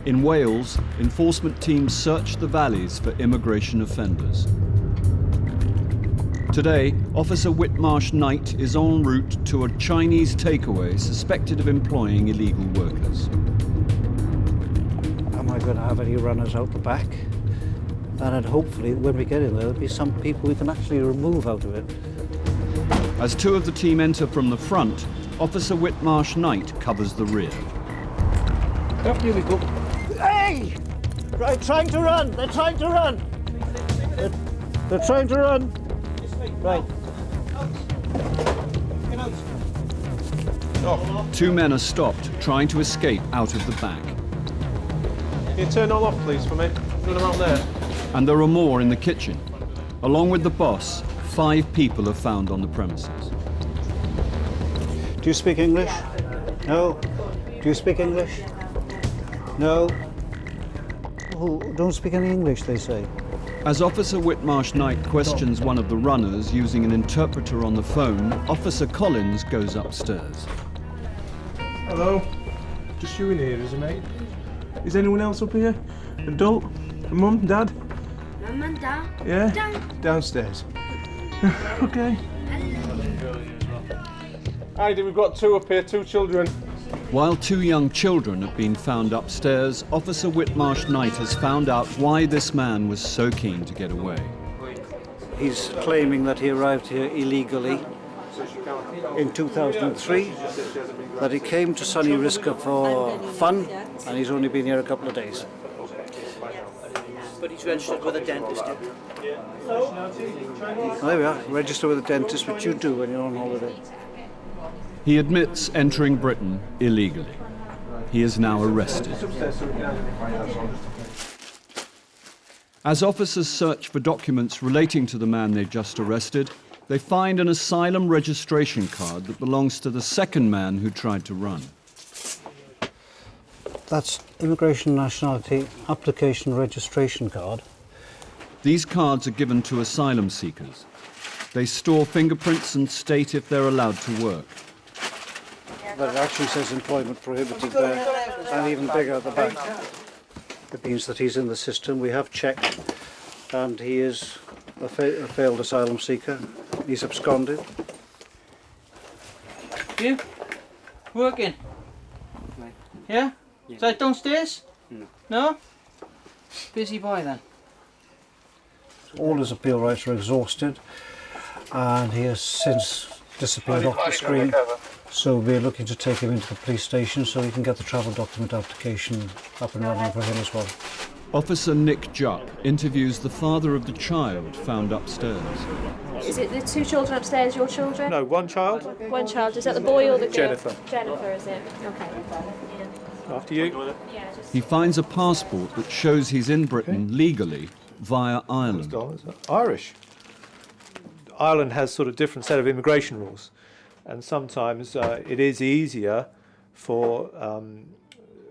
In Wales, enforcement teams search the valleys for immigration offenders. Today, Officer Whitmarsh Knight is en route to a Chinese takeaway suspected of employing illegal workers. Am I going to have any runners out the back? And hopefully, when we get in there, there'll be some people we can actually remove out of it. As two of the team enter from the front, Officer Whitmarsh Knight covers the rear. Here we go. Hey! Right, trying to run. They're trying to run. They're trying to run. Right. Two men are stopped, trying to escape out of the back. Can you turn all off, please, for me? Run around there. And there are more in the kitchen. Along with the boss, 5 people are found on the premises. Do you speak English? No. Do you speak English? No. Oh, don't speak any English, they say. As Officer Whitmarsh Knight questions one of the runners using an interpreter on the phone, Officer Collins goes upstairs. Hello. Just you in here, is it, mate? Is anyone else up here? Adult? Mum? Dad? Mum and Dad. Yeah? Downstairs. Okay. Heidi, we've got 2 up here, 2 children. While 2 young children have been found upstairs, Officer Whitmarsh Knight has found out why this man was so keen to get away. He's claiming that he arrived here illegally in 2003, that he came to Sunny Riska for fun, and he's only been here a couple of days. But he's registered with a dentist. There we are, register with a dentist, which you do when you're on holiday. He admits entering Britain illegally. He is now arrested. As officers search for documents relating to the man they just arrested, they find an asylum registration card that belongs to the second man who tried to run. That's Immigration Nationality Application Registration Card. These cards are given to asylum seekers. They store fingerprints and state if they're allowed to work. But it actually says employment prohibited there, and even bigger at the back. It means that he's in the system. We have checked, and he is a failed asylum seeker. He's absconded. You? Working? Yeah? Is that downstairs? No? Busy boy then? All his appeal rights are exhausted, and he has since disappeared off the screen. So we're looking to take him into the police station so we can get the travel document application up and running for him as well. Officer Nick Jupp interviews the father of the child found upstairs. Is it the 2 children upstairs, your children? No, 1 child. 1 child. Is that the boy or the girl? Jennifer. Jennifer, is it? Okay. After you. He finds a passport that shows he's in Britain legally via Ireland. Irish. Ireland has sort of different set of immigration rules, and sometimes it is easier for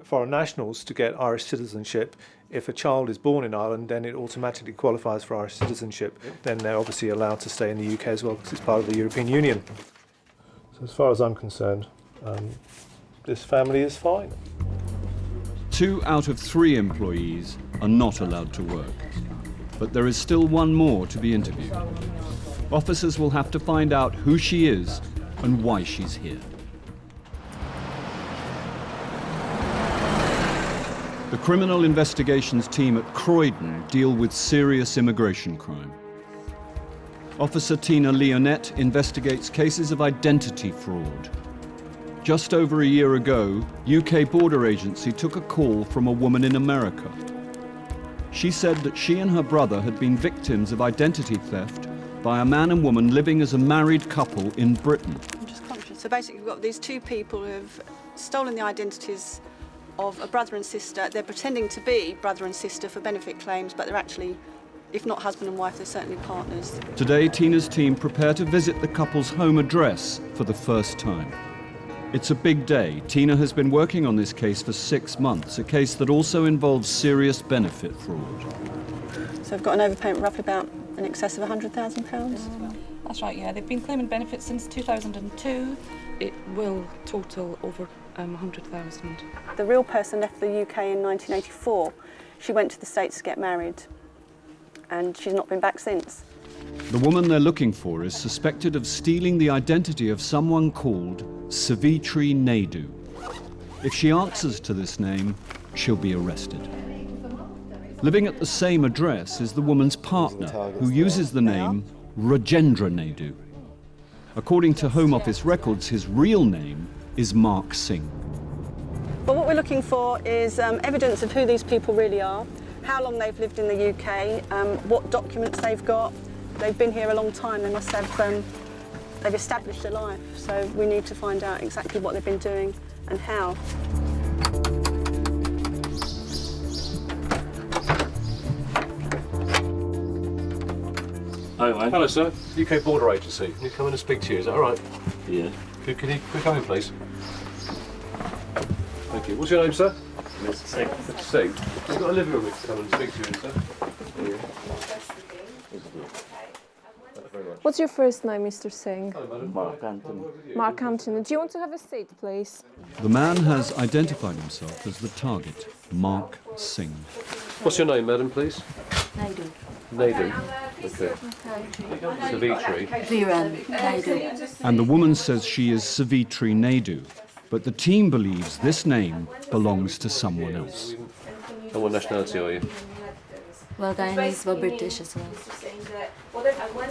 foreign nationals to get Irish citizenship. If a child is born in Ireland, then it automatically qualifies for Irish citizenship. Then they're obviously allowed to stay in the UK as well because it's part of the European Union. So as far as I'm concerned, this family is fine. 2 out of 3 employees are not allowed to work. But there is still 1 more to be interviewed. Officers will have to find out who she is and why she's here. The criminal investigations team at Croydon deal with serious immigration crime. Officer Tina Leonette investigates cases of identity fraud. Just over a year ago, UK Border Agency took a call from a woman in America. She said that she and her brother had been victims of identity theft by a man and woman living as a married couple in Britain. I'm just conscious. So basically we've got these 2 people who have stolen the identities of a brother and sister. They're pretending to be brother and sister for benefit claims, but they're actually, if not husband and wife, they're certainly partners. Today, Tina's team prepare to visit the couple's home address for the first time. It's a big day. Tina has been working on this case for 6 months, a case that also involves serious benefit fraud. So we've got an overpayment roughly about in excess of £100,000. That's right, yeah. They've been claiming benefits since 2002. It will total over 100,000. The real person left the UK in 1984. She went to the States to get married, and she's not been back since. The woman they're looking for is suspected of stealing the identity of someone called Savitri Naidu. If she answers to this name, she'll be arrested. Living at the same address is the woman's partner, who uses the name Rajendra Naidu. According to Home Office records, his real name is Mark Singh. But what we're looking for is evidence of who these people really are, how long they've lived in the UK, what documents they've got. They've been here a long time. They must have, they've established a life. So we need to find out exactly what they've been doing and how. Hi, man. Hello, sir. UK Border Agency. Can you come in and speak to you? Is that all right? Yeah. Can you come in, please? Thank you. What's your name, sir? Mr. Singh. Mr. Singh. We've got a living room we can come and speak to you in, sir. What's your first name, Mr. Singh? Hello, madam. Mark Anthony. Mark Hampton. Do you want to have a seat, please? The man has identified himself as the target, Mark Singh. What's your name, madam, please? Naidu. Naidu. Okay. Savitri. Viren. Naidu. And the woman says she is Savitri Naidu, but the team believes this name belongs to someone else. And what nationality are you? Well, Guyanese were British as well.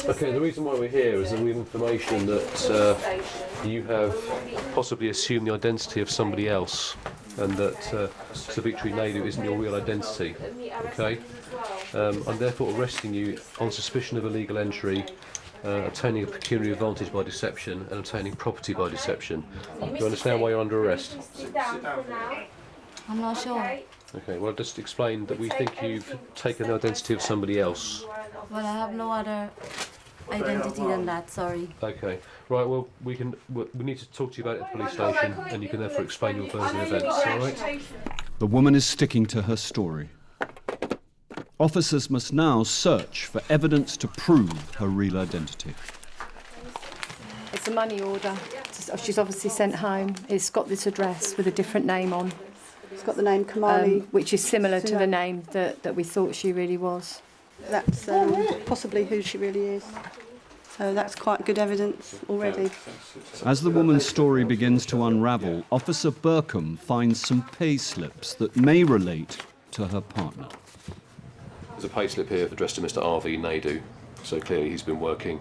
Okay, the reason why we're here is that we have information that you have possibly assumed the identity of somebody else, and that Savitri Naidu isn't your real identity. Okay? I'm therefore arresting you on suspicion of illegal entry, obtaining a pecuniary advantage by deception, and obtaining property by deception. Do you understand why you're under arrest? I'm not sure. Okay, well, just explain that we think you've taken the identity of somebody else. Well, I have no other identity than that, sorry. Okay, right, well, we need to talk to you about it at the police station, and you can therefore explain your version of events, all right? The woman is sticking to her story. Officers must now search for evidence to prove her real identity. It's a money order. She's obviously sent home. It's got this address with a different name on, It's got the name Kamali. which is similar to the name that we thought she really was. That's possibly who she really is. So that's quite good evidence already. As the woman's story begins to unravel, Officer Burkham finds some pay slips that may relate to her partner. There's a payslip here addressed to Mr. R.V. Naidu, so clearly he's been working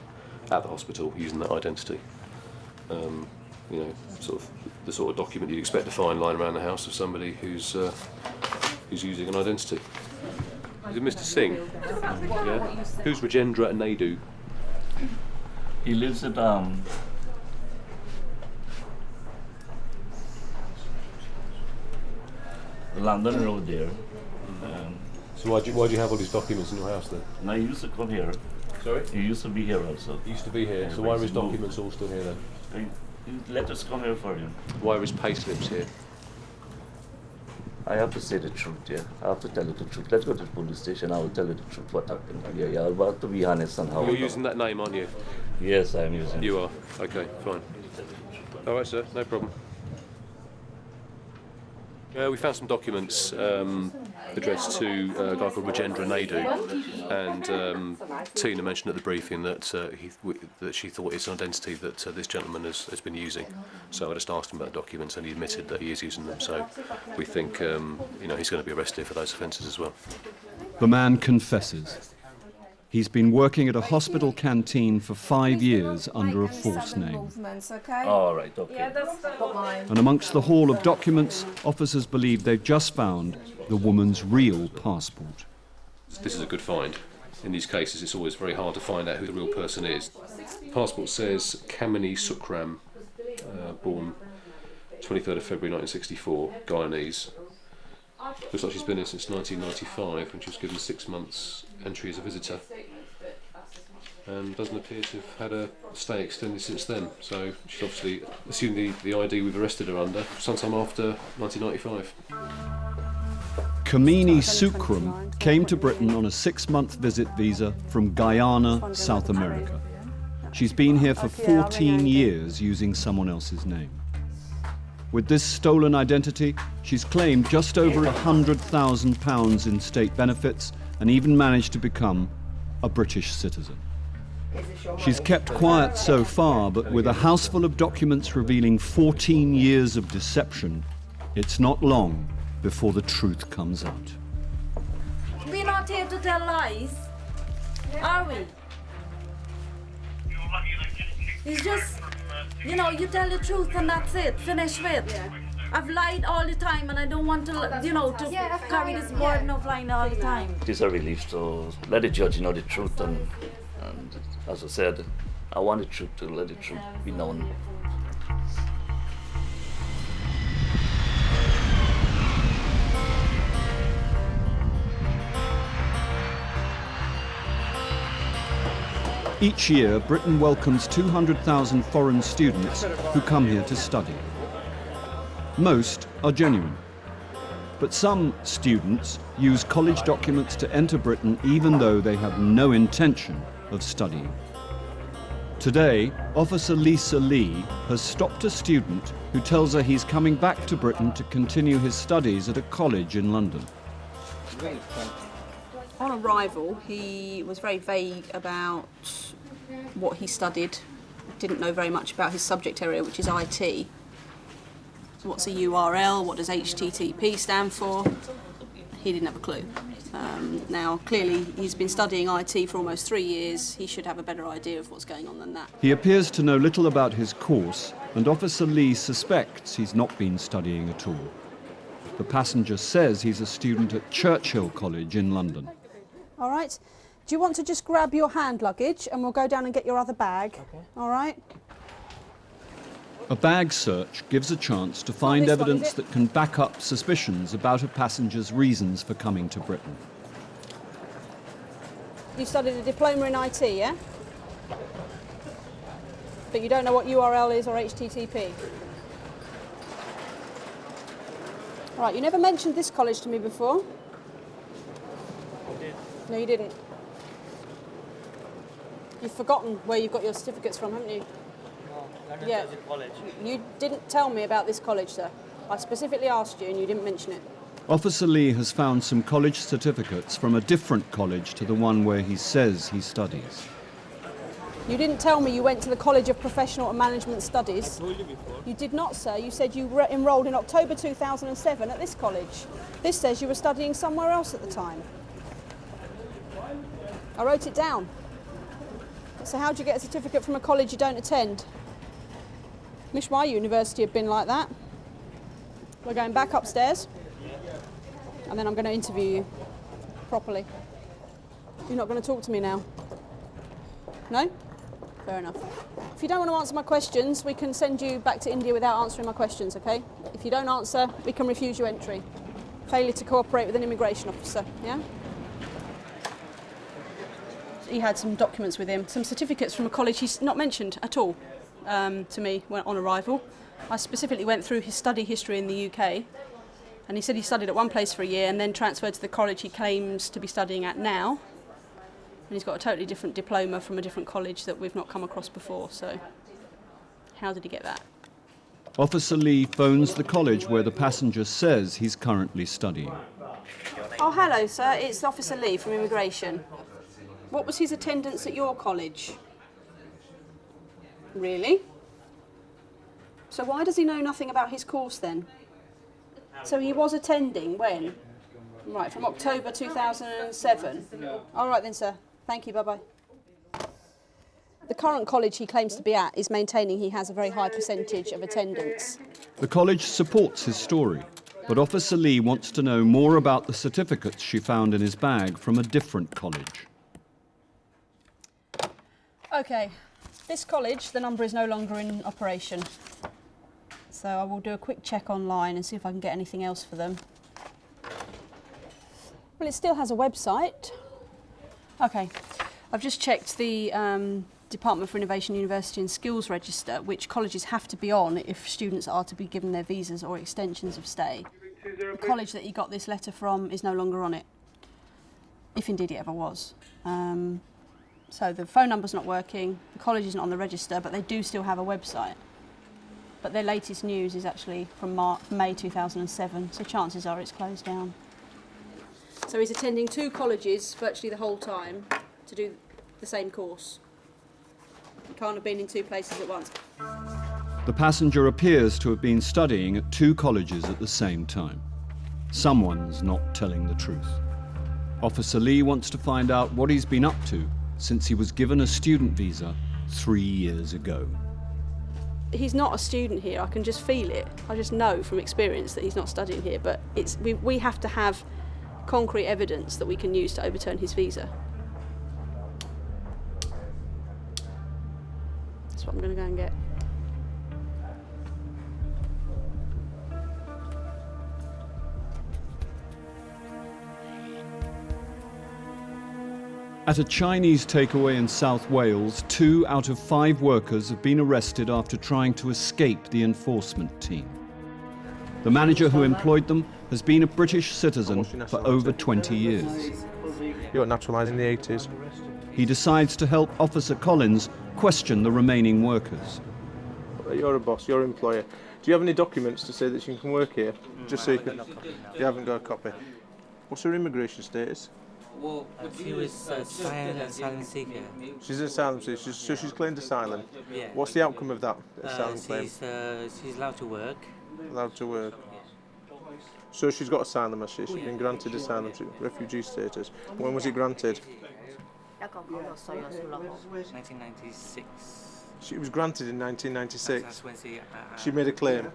at the hospital using that identity. You know, sort of the sort of document you'd expect to find lying around the house of somebody who's using an identity. Is it Mr. Singh? Yeah. Who's Rajendra Naidu? He lives at London Road there. So why do you have all these documents in your house then? And I used to come here. Sorry? He used to be here also. He used to be here, Yeah, so why are but his he's moved. documents all still here then? He let us come here for him. Why are his payslips here? I have to say the truth, yeah. I have to tell you the truth. Let's go to the police station. I will tell you the truth what happened. Yeah, I'll have to be honest on how. You're using that name, aren't you? Yes, I am using. You are. Okay, fine. All right, sir, no problem. We found some documents addressed to a guy called Rajendra Naidu, and Tina mentioned at the briefing that that she thought it's an identity that this gentleman has been using. So I just asked him about the documents, and he admitted that he is using them. So we think you know, he's going to be arrested for those offences as well. The man confesses. He's been working at a hospital canteen for 5 years under a false name. All right, okay. And amongst the haul of documents, officers believe they've just found the woman's real passport. This is a good find. In these cases, it's always very hard to find out who the real person is. The passport says Kamini Sukram, born 23rd of February 1964, Guyanese. Looks like she's been here since 1995, when she was given 6 months entry as a visitor, and doesn't appear to have had a stay extended since then. So she's obviously assumed the ID we've arrested her under sometime after 1995. Kamini Sukram came to Britain on a 6-month visit visa from Guyana, South America. She's been here for 14 years using someone else's name. With this stolen identity, she's claimed just over £100,000 in state benefits and even managed to become a British citizen. She's kept quiet so far, but with a house full of documents revealing 14 years of deception, it's not long before the truth comes out. We're not here to tell lies, are we? It's just, you know, you tell the truth and that's it, finish with. Yeah. I've lied all the time and I don't want to, you know, to carry this burden of lying all the time. It is a relief to let the judge know the truth, and as I said, I want the truth to let the truth be known. Each year, Britain welcomes 200,000 foreign students who come here to study. Most are genuine, but some students use college documents to enter Britain even though they have no intention of studying. Today, Officer Lisa Lee has stopped a student who tells her he's coming back to Britain to continue his studies at a college in London. On arrival, he was very vague about what he studied, didn't know very much about his subject area, which is IT. What's a URL? What does HTTP stand for? He didn't have a clue. Now, clearly, he's been studying IT for almost 3 years. He should have a better idea of what's going on than that. He appears to know little about his course, and Officer Lee suspects he's not been studying at all. The passenger says he's a student at Churchill College in London. All right. Do you want to just grab your hand luggage and we'll go down and get your other bag? Okay. All right. A bag search gives a chance to find evidence that can back up suspicions about a passenger's reasons for coming to Britain. You studied a diploma in IT, yeah? But you don't know what URL is or HTTP? All right, you never mentioned this college to me before. I did. No, you didn't. You've forgotten where you've got your certificates from, haven't you? Yeah, college. You didn't tell me about this college, sir. I specifically asked you and you didn't mention it. Officer Lee has found some college certificates from a different college to the one where he says he studies. You didn't tell me you went to the College of Professional and Management Studies. I told you before. You did not, sir. You said you enrolled in October 2007 at this college. This says you were studying somewhere else at the time. I wrote it down. So how do you get a certificate from a college you don't attend? Wish my university had been like that. We're going back upstairs and then I'm going to interview you properly. You're not going to talk to me now? No? Fair enough. If you don't want to answer my questions, we can send you back to India without answering my questions, okay? If you don't answer, we can refuse you entry. Failure to cooperate with an immigration officer, yeah? He had some documents with him, some certificates from a college he's not mentioned at all to me on arrival. I specifically went through his study history in the UK, and he said he studied at one place for a year and then transferred to the college he claims to be studying at now. And he's got a totally different diploma from a different college that we've not come across before, so how did he get that? Officer Lee phones the college where the passenger says he's currently studying. Oh, hello, sir. It's Officer Lee from Immigration. What was his attendance at your college? Really? So why does he know nothing about his course then? So he was attending when? Right, from October 2007. All right then, sir. Thank you, bye-bye. The current college he claims to be at is maintaining he has a very high percentage of attendance. The college supports his story, but Officer Lee wants to know more about the certificates she found in his bag from a different college. Okay, this college, the number is no longer in operation. So I will do a quick check online and see if I can get anything else for them. Well, it still has a website. Okay, I've just checked the Department for Innovation University and Skills Register, which colleges have to be on if students are to be given their visas or extensions of stay. The college that he got this letter from is no longer on it, if indeed it ever was. So the phone number's not working, the college isn't on the register, but they do still have a website. but their latest news is actually from May 2007, so chances are it's closed down. So he's attending 2 colleges virtually the whole time to do the same course. He can't have been in 2 places at once. The passenger appears to have been studying at 2 colleges at the same time. Someone's not telling the truth. Officer Lee wants to find out what he's been up to since he was given a student visa 3 years ago. He's not a student here, I can just feel it. I just know from experience that he's not studying here, but we have to have concrete evidence that we can use to overturn his visa. That's what I'm going to go and get. At a Chinese takeaway in South Wales, 2 out of 5 workers have been arrested after trying to escape the enforcement team. The manager who employed them has been a British citizen for over 20 years. You got naturalised in the 80s. He decides to help Officer Collins question the remaining workers. You're a boss, you're an employer. Do you have any documents to say that you can work here? Just so you can... You haven't got a copy. What's her immigration status? Well, she was asylum seeker. She's an asylum seeker, so she's claimed asylum. Yeah. What's the outcome of that asylum claim? She's allowed to work. Allowed to work. So she's got asylum, has she? She's been granted asylum, refugee status. When was it granted? 1996. She was granted in 1996. That's when She made a claim.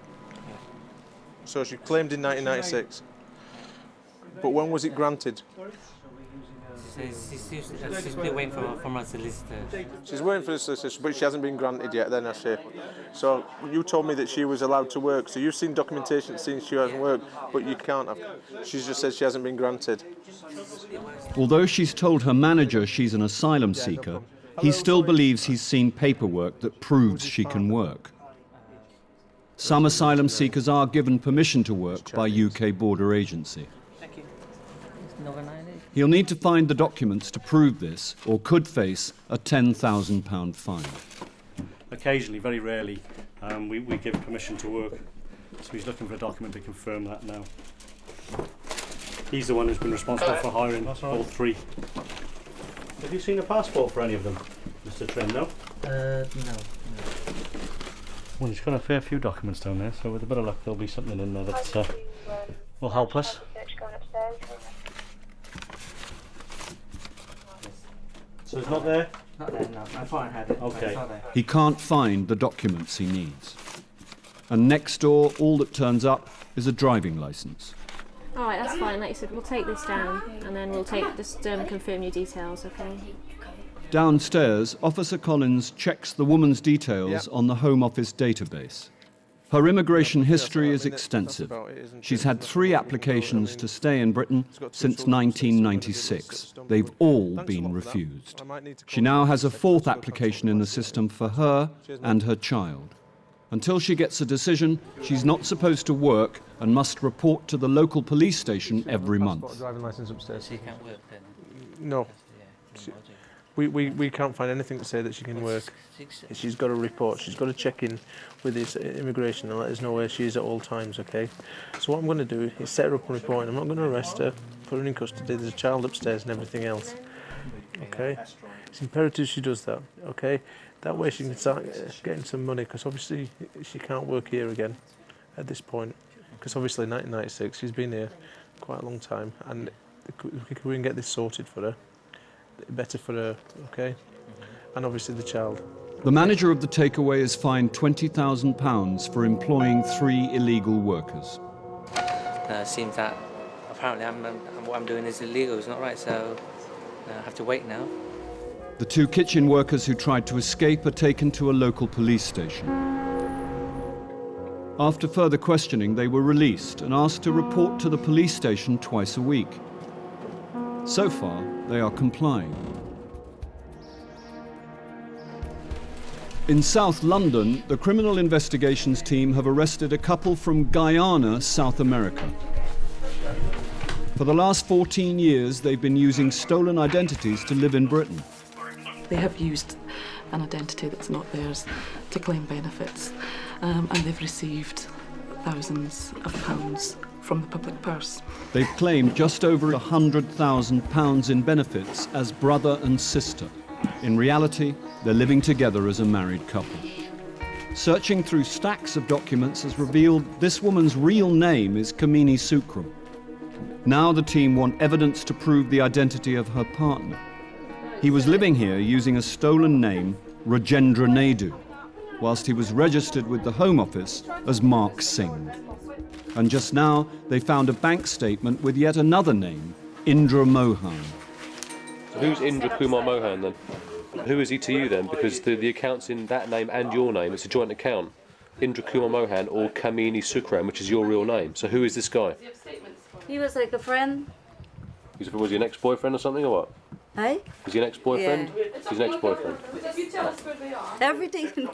So she claimed in 1996. But when was it granted? She's still waiting for a solicitor. She's waiting for a solicitor, but she hasn't been granted yet then, has she? So you told me that she was allowed to work, so you've seen documentation that says she hasn't worked, but you can't have. She's just said she hasn't been granted. Although she's told her manager she's an asylum seeker, he still believes he's seen paperwork that proves she can work. Some asylum seekers are given permission to work by UK border agency. He'll need to find the documents to prove this, or could face a £10,000 fine. Occasionally, very rarely, we give permission to work. So he's looking for a document to confirm that now. He's the one who's been responsible for hiring all 3. Have you seen a passport for any of them, Mr. Trim? No? No. Well, he's got a fair few documents down there, so with a bit of luck there'll be something in there that will help us. So it's not there? Not there, no. I thought I had it. Okay. It's not there. He can't find the documents he needs. And next door, all that turns up is a driving licence. All right, that's fine. Like you said, we'll take this down and then we'll just confirm your details, okay? Downstairs, Officer Collins checks the woman's details on the Home Office database. Her immigration history is extensive. She's had 3 applications to stay in Britain since 1996. They've all been refused. She now has a 4th application in the system for her and her child. Until she gets a decision, she's not supposed to work and must report to the local police station every month. Driving licence upstairs. She can't work then? No. We can't find anything to say that she can work. She's got a report. She's got to check in with this immigration and let us know where she is at all times, okay? So what I'm going to do is set her up a report. I'm not going to arrest her, put her in custody. There's a child upstairs and everything else, okay? It's imperative she does that, okay? That way she can start getting some money, because obviously she can't work here again at this point, because obviously 1996, she's been here quite a long time, and if we can get this sorted for her, better for her, okay? And obviously the child. The manager of the takeaway is fined £20,000 for employing 3 illegal workers. Seems that apparently what I'm doing is illegal, it's not right, so I have to wait now. The 2 kitchen workers who tried to escape are taken to a local police station. After further questioning, they were released and asked to report to the police station twice a week. So far, they are complying. In South London, the criminal investigations team have arrested a couple from Guyana, South America. For the last 14 years, they've been using stolen identities to live in Britain. They have used an identity that's not theirs to claim benefits. and they've received thousands of pounds from the public purse. They've claimed just over £100,000 in benefits as brother and sister. In reality, they're living together as a married couple. Searching through stacks of documents has revealed this woman's real name is Kamini Sukram. Now the team want evidence to prove the identity of her partner. He was living here using a stolen name, Rajendra Naidu, whilst he was registered with the Home Office as Mark Singh. And just now, they found a bank statement with yet another name, Indra Mohan. So who's Indra Kumar Mohan then? Who is he to you then? Because the account's in that name and your name. It's a joint account. Indra Kumar Mohan or Kamini Sukram, which is your real name. So who is this guy? He was like a friend. Was he an ex-boyfriend or something, or what? Hey? Was he an ex-boyfriend? Yeah. He's an ex-boyfriend. Everything.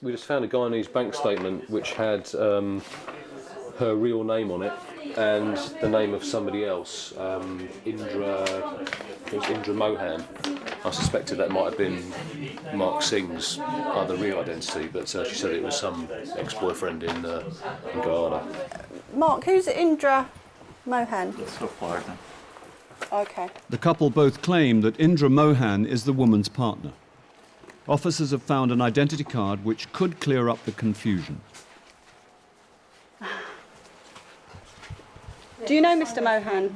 We just found a Guyanese bank statement which had her real name on it and the name of somebody else, Indra Mohan. I suspected that might have been Mark Singh's other real identity, but she said it was some ex-boyfriend in Guyana. Mark, who's Indra Mohan? That's her partner. Okay. The couple both claim that Indra Mohan is the woman's partner. Officers have found an identity card which could clear up the confusion. Do you know Mr. Mohan?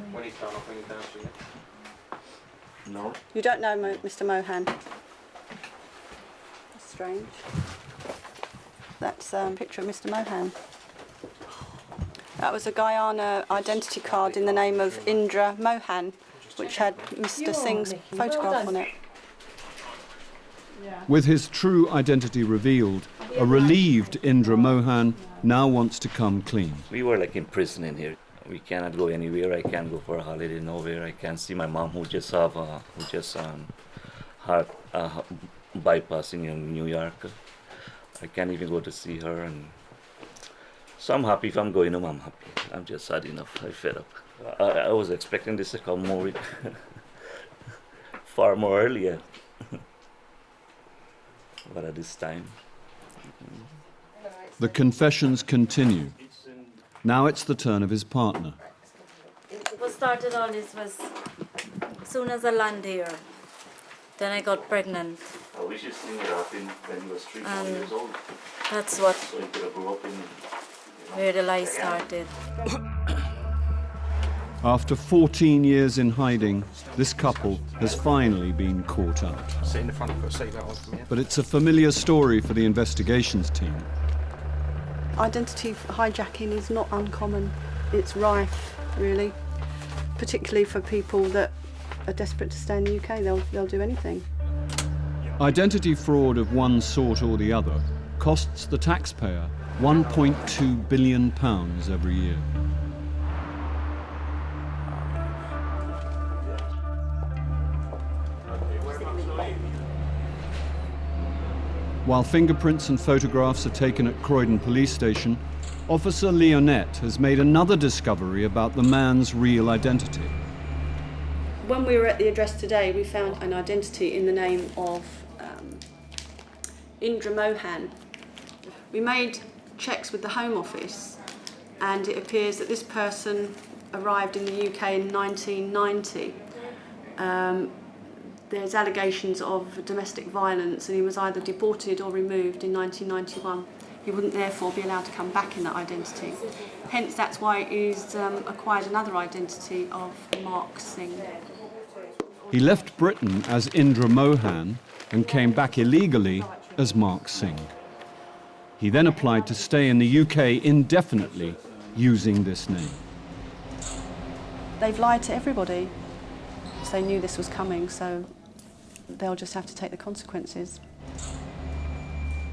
No. You don't know Mr. Mohan? That's strange. That's a picture of Mr. Mohan. That was a Guyana identity card in the name of Indra Mohan, which had Mr. Singh's photograph on it. With his true identity revealed, a relieved Indra Mohan now wants to come clean. We were like in prison in here. We cannot go anywhere. I can't go for a holiday nowhere. I can't see my mom who just heart bypass in New York. I can't even go to see her, and so I'm happy. If I'm going home, I'm happy. I'm just sad enough. I fed up. I was expecting this to come more far more earlier, but at this time. The confessions continue. Now it's the turn of his partner. What started all this was as soon as I landed here, then I got pregnant. I wish this thing would happen when you were 3-4 years old. That's what So you could have grew up in. where the lie started. After 14 years in hiding, this couple has finally been caught out. Sit in the front, put a seatbelt on for me. But it's a familiar story for the investigations team. Identity hijacking is not uncommon. It's rife, really, particularly for people that are desperate to stay in the UK. They'll do anything. Identity fraud of one sort or the other costs the taxpayer £1.2 billion every year. While fingerprints and photographs are taken at Croydon Police Station, Officer Leonette has made another discovery about the man's real identity. When we were at the address today, we found an identity in the name of Indra Mohan. We made checks with the Home Office, and it appears that this person arrived in the UK in 1990. There's allegations of domestic violence, and he was either deported or removed in 1991. He wouldn't therefore be allowed to come back in that identity. Hence, that's why he's acquired another identity of Mark Singh. He left Britain as Indra Mohan and came back illegally as Mark Singh. He then applied to stay in the UK indefinitely using this name. They've lied to everybody. They knew this was coming, so they'll just have to take the consequences.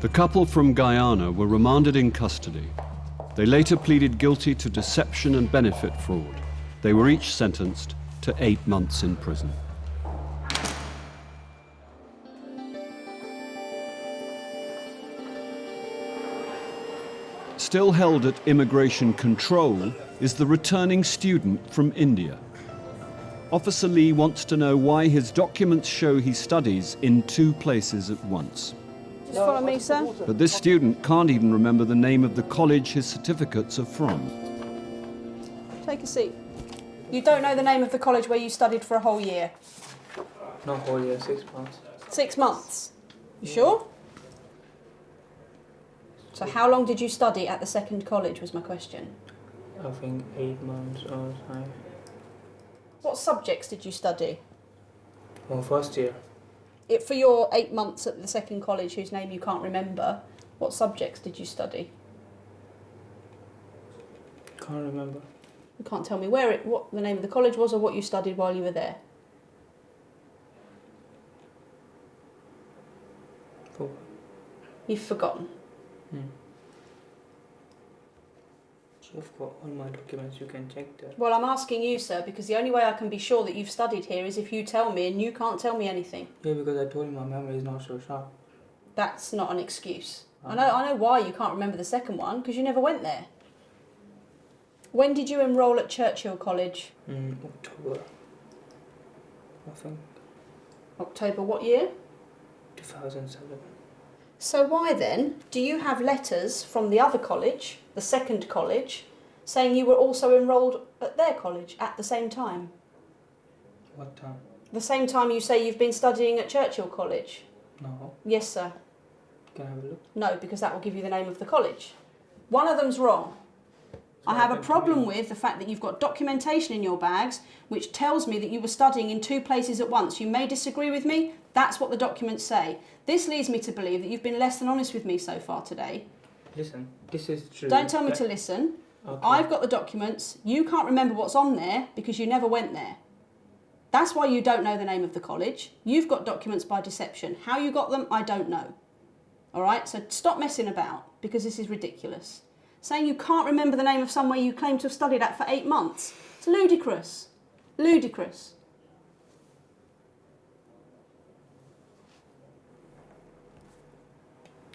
The couple from Guyana were remanded in custody. They later pleaded guilty to deception and benefit fraud. They were each sentenced to 8 months in prison. Still held at immigration control is the returning student from India. Officer Lee wants to know why his documents show he studies in 2 places at once. Just follow me, sir. But this student can't even remember the name of the college his certificates are from. Take a seat. You don't know the name of the college where you studied for a whole year? Not whole year, 6 months. 6 months? You sure? So how long did you study at the second college was my question. I think 8 months or something. What subjects did you study? Well, first year. For your 8 months at the second college, whose name you can't remember, what subjects did you study? Can't remember. You can't tell me what the name of the college was or what you studied while you were there. Forgot. You've forgotten. I've got all my documents, you can check that. Well, I'm asking you, sir, because the only way I can be sure that you've studied here is if you tell me, and you can't tell me anything. Yeah, because I told you my memory is not so sharp. That's not an excuse. I know why you can't remember the second one, because you never went there. When did you enrol at Churchill College? October, I think. October what year? 2007. So why then do you have letters from the other college, the second college, saying you were also enrolled at their college at the same time? What time? The same time you say you've been studying at Churchill College? No. Yes, sir. Can I have a look? No, because that will give you the name of the college. One of them's wrong. I have a problem with the fact that you've got documentation in your bags which tells me that you were studying in 2 places at once. You may disagree with me, that's what the documents say. This leads me to believe that you've been less than honest with me so far today. Listen, this is true. Don't tell me to listen. Okay. I've got the documents. You can't remember what's on there because you never went there. That's why you don't know the name of the college. You've got documents by deception. How you got them, I don't know. All right, so stop messing about because this is ridiculous. Saying you can't remember the name of somewhere you claim to have studied at for 8 months. It's ludicrous. Ludicrous.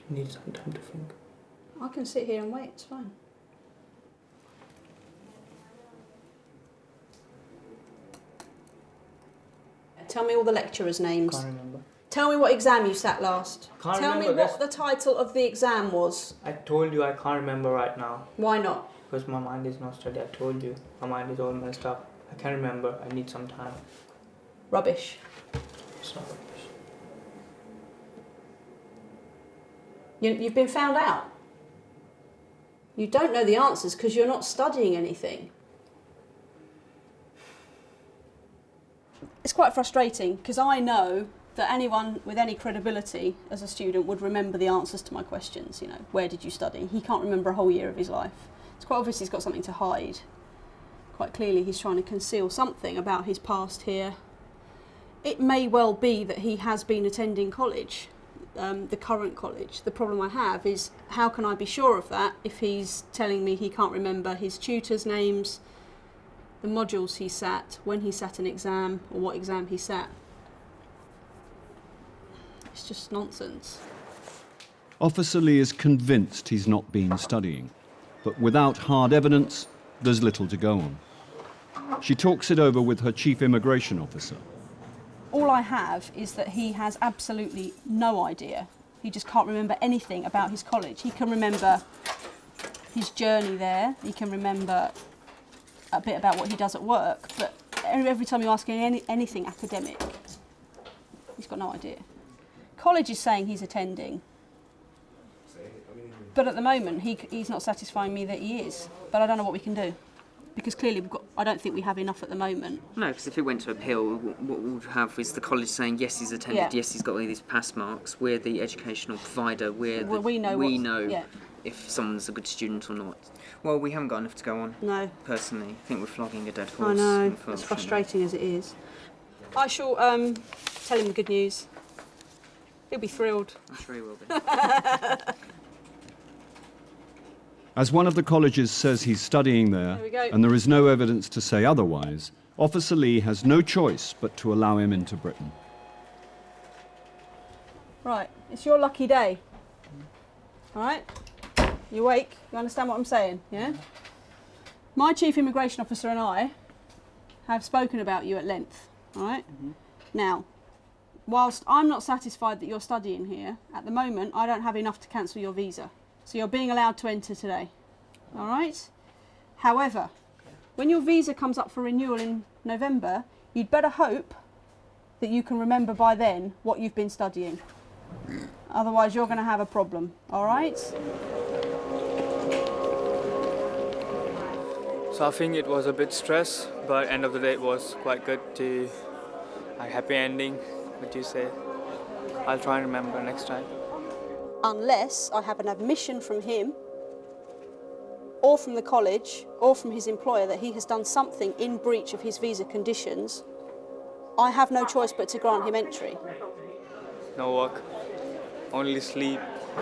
Need some time to think. I can sit here and wait, it's fine. Tell me all the lecturers' names. Can't remember. Tell me what exam you sat last. Can't Tell me remember, what the title of the exam was. I told you I can't remember right now. Why not? Because my mind is not steady. I told you. My mind is all messed up. I can't remember. I need some time. Rubbish. It's not rubbish. You've been found out. You don't know the answers because you're not studying anything. It's quite frustrating because I know that anyone with any credibility as a student would remember the answers to my questions. You know, where did you study? He can't remember a whole year of his life. It's quite obvious he's got something to hide. Quite clearly he's trying to conceal something about his past here. It may well be that he has been attending college, the current college. The problem I have is how can I be sure of that if he's telling me he can't remember his tutors' names, the modules he sat, when he sat an exam, or what exam he sat. It's just nonsense. Officer Lee is convinced he's not been studying, but without hard evidence, there's little to go on. She talks it over with her chief immigration officer. All I have is that he has absolutely no idea. He just can't remember anything about his college. He can remember his journey there. He can remember a bit about what he does at work, but every time you ask him anything academic, he's got no idea. College is saying he's attending, but at the moment he's not satisfying me that he is. But I don't know what we can do, because clearly I don't think we have enough at the moment. No, because if it went to appeal, what we'll have is the college saying yes, he's attended, yes, he's got all these pass marks. We're the educational provider. We know if someone's a good student or not. Well, we haven't got enough to go on. No. Personally, I think we're flogging a dead horse. I know, as frustrating as it is. I shall tell him the good news. He'll be thrilled. I'm sure he will be. As one of the colleges says he's studying there, and there is no evidence to say otherwise, Officer Lee has no choice but to allow him into Britain. Right, it's your lucky day. All right? You awake? You understand what I'm saying, yeah? My chief immigration officer and I have spoken about you at length, all right? Now, whilst I'm not satisfied that you're studying here, at the moment I don't have enough to cancel your visa. So you're being allowed to enter today. All right? However, when your visa comes up for renewal in November, you'd better hope that you can remember by then what you've been studying. Otherwise you're going to have a problem. All right? So I think it was a bit stress, but end of the day it was quite good to a happy ending, would you say? I'll try and remember next time. Unless I have an admission from him or from the college or from his employer that he has done something in breach of his visa conditions, I have no choice but to grant him entry. No work, only sleep,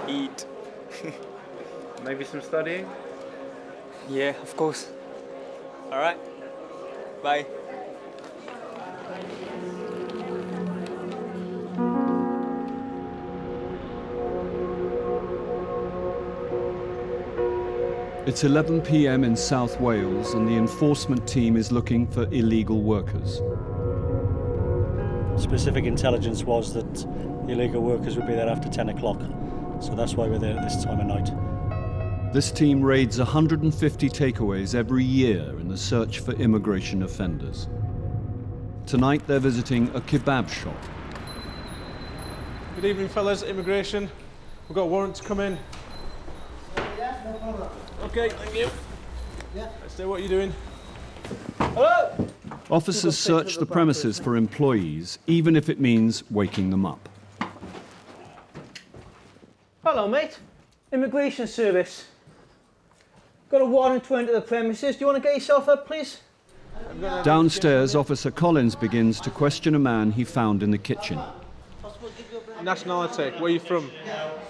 eat. Maybe some studying? Yeah, of course. All right, bye. It's 11 p.m. in South Wales and the enforcement team is looking for illegal workers. Specific intelligence was that the illegal workers would be there after 10 o'clock, so that's why we're there at this time of night. This team raids 150 takeaways every year in the search for immigration offenders. Tonight they're visiting a kebab shop. Good evening, fellas. Immigration. We've got a warrant to come in. Yeah, no problem. Okay, thank you. Yeah. Let's do what you're doing. Hello! Officers search the premises for employees, even if it means waking them up. Hello, mate. Immigration Service. Got a warrant to enter the premises. Do you want to get yourself up, please? Downstairs, Officer Collins begins to question a man he found in the kitchen. Nationality. Where are you from?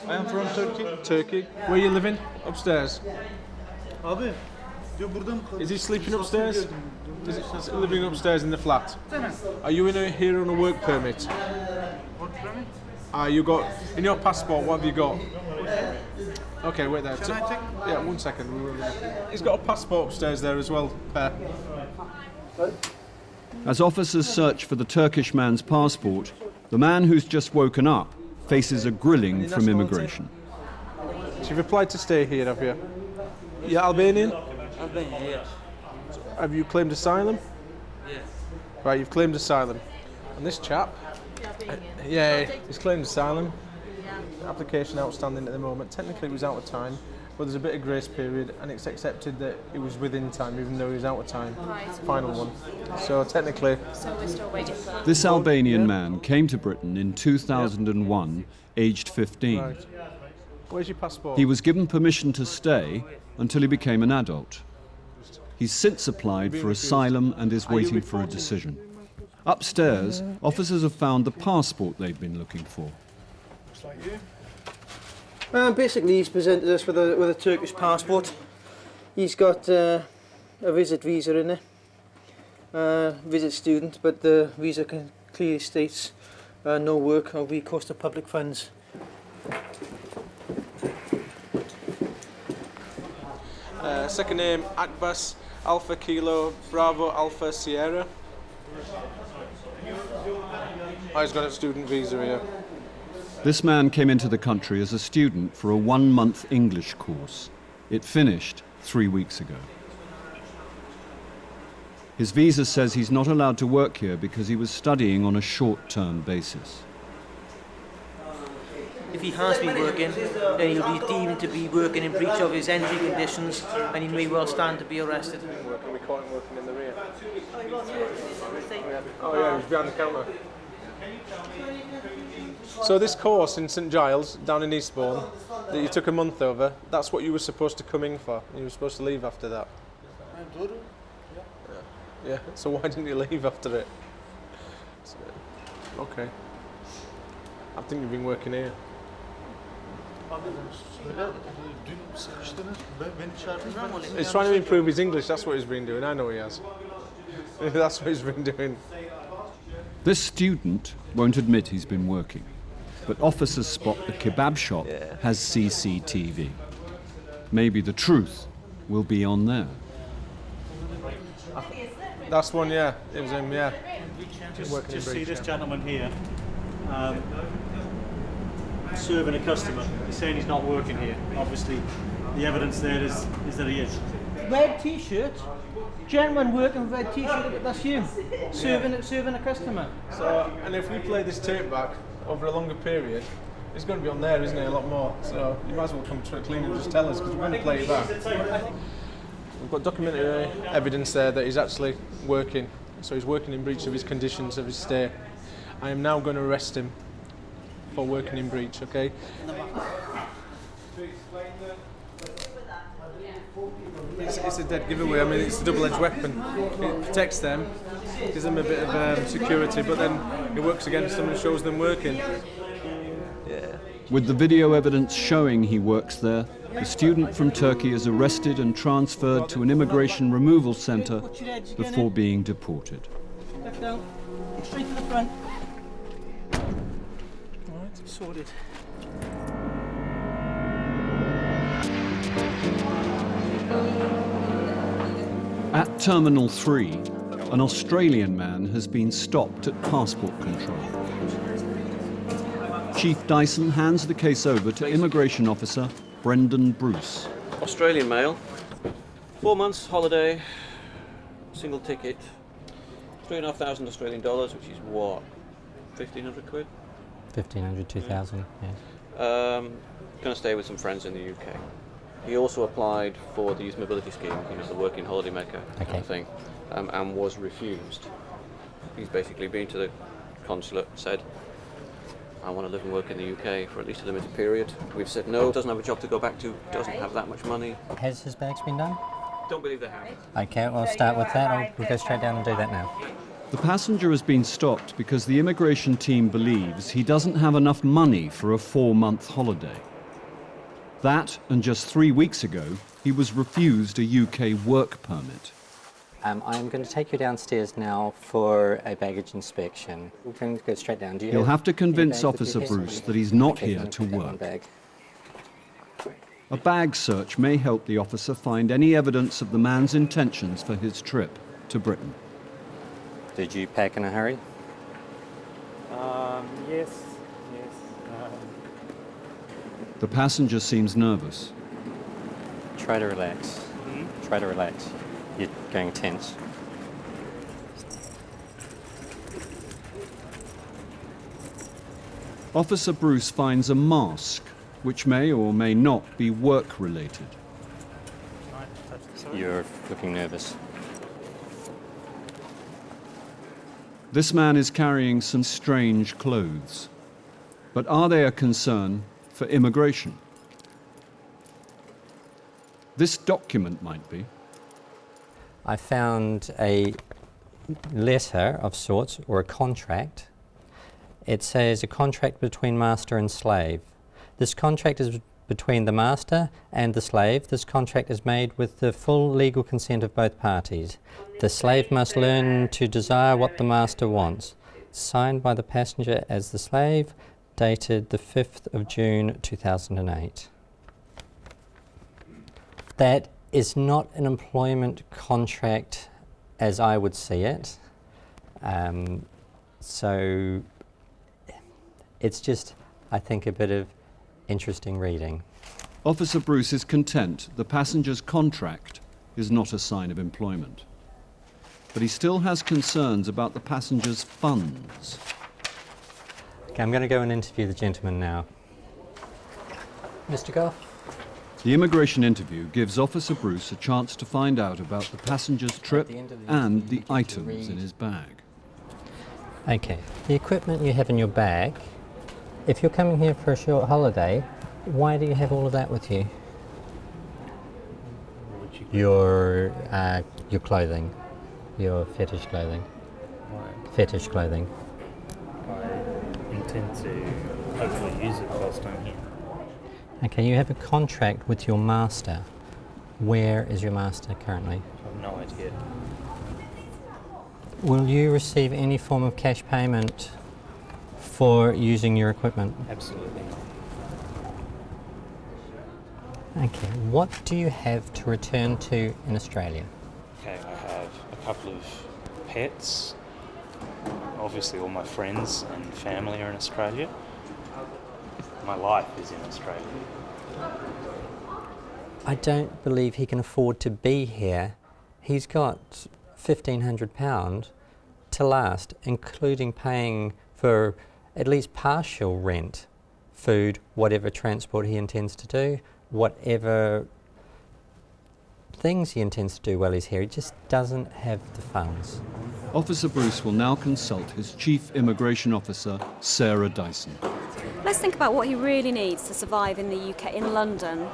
I am from Turkey. Turkey. Where are you living? Upstairs. Abi, is he sleeping upstairs? Is he living upstairs in the flat? Are you here on a work permit? Work permit? You got in your passport. What have you got? Okay, wait there. Can I take? Yeah, 1 second. He's got a passport upstairs there as well. As officers search for the Turkish man's passport, the man who's just woken up faces a grilling from immigration. So you've applied to stay here, have you? You're Albanian? Albanian, yes. Have you claimed asylum? Yes. Right, you've claimed asylum. And this chap, he's claimed asylum. Application outstanding at the moment. Technically it was out of time, but there's a bit of grace period and it's accepted that it was within time even though he was out of time. Final one. So technically... So we're still waiting for that. This Albanian man came to Britain in 2001, aged 15. Right. Where's your passport? He was given permission to stay until he became an adult. He's since applied for asylum and is waiting for a decision. Upstairs, officers have found the passport they've been looking for. Looks like you. Basically, he's presented us with a Turkish passport. He's got a visit visa in there, visit student, but the visa clearly states no work or recourse to public funds. Second name, Akbas, Alpha Kilo, Bravo, Alpha Sierra. He's got a student visa here. This man came into the country as a student for a 1-month English course. It finished 3 weeks ago. His visa says he's not allowed to work here because he was studying on a short-term basis. If he has been working, then he'll be deemed to be working in breach of his entry conditions and he may well stand to be arrested. We caught him working in the rear. Oh yeah, he's behind the counter. So this course in St Giles, down in Eastbourne, that you took a month over, that's what you were supposed to come in for. You were supposed to leave after that. Yeah, so why didn't you leave after it? Okay. I think you've been working here. He's trying to improve his English, that's what he's been doing, I know he has. That's what he's been doing. This student won't admit he's been working, but officers spot the kebab shop has CCTV. Maybe the truth will be on there. That's one, yeah. It was him, yeah. Just see this gentleman here. serving a customer. He's saying he's not working here. Obviously, the evidence there is that he is. Red T-shirt, gentleman working with red T-shirt. That's you, serving a customer. So, and if we play this tape back over a longer period, it's going to be on there, isn't it? A lot more. So you might as well come to it clean and just tell us, because we're going to play it back. We've got documentary evidence there that he's actually working. So he's working in breach of his conditions of his stay. I am now going to arrest him for working in breach, okay? It's a dead giveaway. I mean, it's a double-edged weapon. It protects them, gives them a bit of security, but then it works against them and shows them working. Yeah. With the video evidence showing he works there, the student from Turkey is arrested and transferred to an immigration removal centre before being deported. Left down, straight to the front. All right, sorted. At Terminal 3, an Australian man has been stopped at passport control. Chief Dyson hands the case over to immigration officer Brendan Bruce. Australian male, 4 months holiday, single ticket, 3,500 Australian dollars, which is what, 1,500 quid? 1,500, 2,000, yes. Going to stay with some friends in the UK. He also applied for the Youth Mobility Scheme, he was the working holiday maker kind of thing, and was refused. He's basically been to the consulate, said, I want to live and work in the UK for at least a limited period. We've said no, doesn't have a job to go back to, doesn't have that much money. Has his bags been done? Don't believe they have. Okay, we'll start with that. We'll go straight down and do that now. The passenger has been stopped because the immigration team believes he doesn't have enough money for a 4-month holiday. That, and just 3 weeks ago, he was refused a UK work permit. I'm going to take you downstairs now for a baggage inspection. We're going to go straight down. Do you He'll have to convince Officer Bruce that he's not here to work. A bag search may help the officer find any evidence of the man's intentions for his trip to Britain. Did you pack in a hurry? Yes. The passenger seems nervous. Try to relax. Try to relax. You're going tense. Officer Bruce finds a mask, which may or may not be work-related. You're looking nervous. This man is carrying some strange clothes. But are they a concern for immigration? This document might be. I found a letter of sorts, or a contract. It says a contract between master and slave. This contract is between the master and the slave. This contract is made with the full legal consent of both parties. The slave must learn to desire what the master wants. Signed by the passenger as the slave, dated the 5th of June 2008. That is not an employment contract as I would see it. So it's just, I think, a bit of interesting reading. Officer Bruce is content the passenger's contract is not a sign of employment. But he still has concerns about the passenger's funds. Okay, I'm going to go and interview the gentleman now. Mr. Goff? The immigration interview gives Officer Bruce a chance to find out about the passenger's trip and the items in his bag. Okay, the equipment you have in your bag, if you're coming here for a short holiday, why do you have all of that with you? Your clothing, your fetish clothing. Why? Fetish clothing. I intend to hopefully use it whilst I'm here. Okay, you have a contract with your master. Where is your master currently? I have no idea. Will you receive any form of cash payment for using your equipment? Absolutely not. Okay, what do you have to return to in Australia? Okay, I have a couple of pets, Obviously all my friends and family are in Australia. My life is in Australia. I don't believe he can afford to be here. He's got £1,500 to last, including paying for at least partial rent, food, whatever transport he intends to do, whatever things he intends to do while he's here. He just doesn't have the funds. Officer Bruce will now consult his Chief Immigration Officer, Sarah Dyson. Let's think about what he really needs to survive in the UK, in London.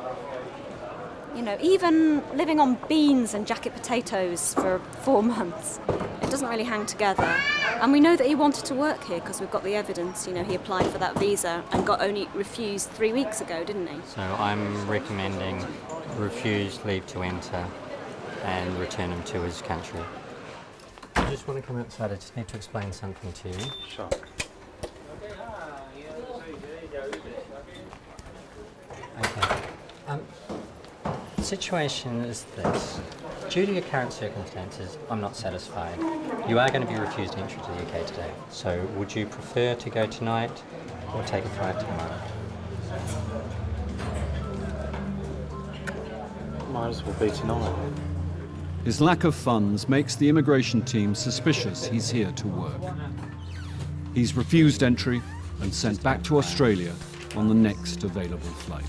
You know, even living on beans and jacket potatoes for 4 months, it doesn't really hang together. And we know that he wanted to work here because we've got the evidence. You know, he applied for that visa and got only refused 3 weeks ago, didn't he? So I'm recommending refuse leave to enter and return him to his country. I just want to come outside. I just need to explain something to you. Sure. Okay. The situation is this. Due to your current circumstances, I'm not satisfied. You are going to be refused entry to the UK today. So would you prefer to go tonight or take a flight tomorrow? Might as well be tonight. His lack of funds makes the immigration team suspicious he's here to work. He's refused entry and sent back to Australia on the next available flight.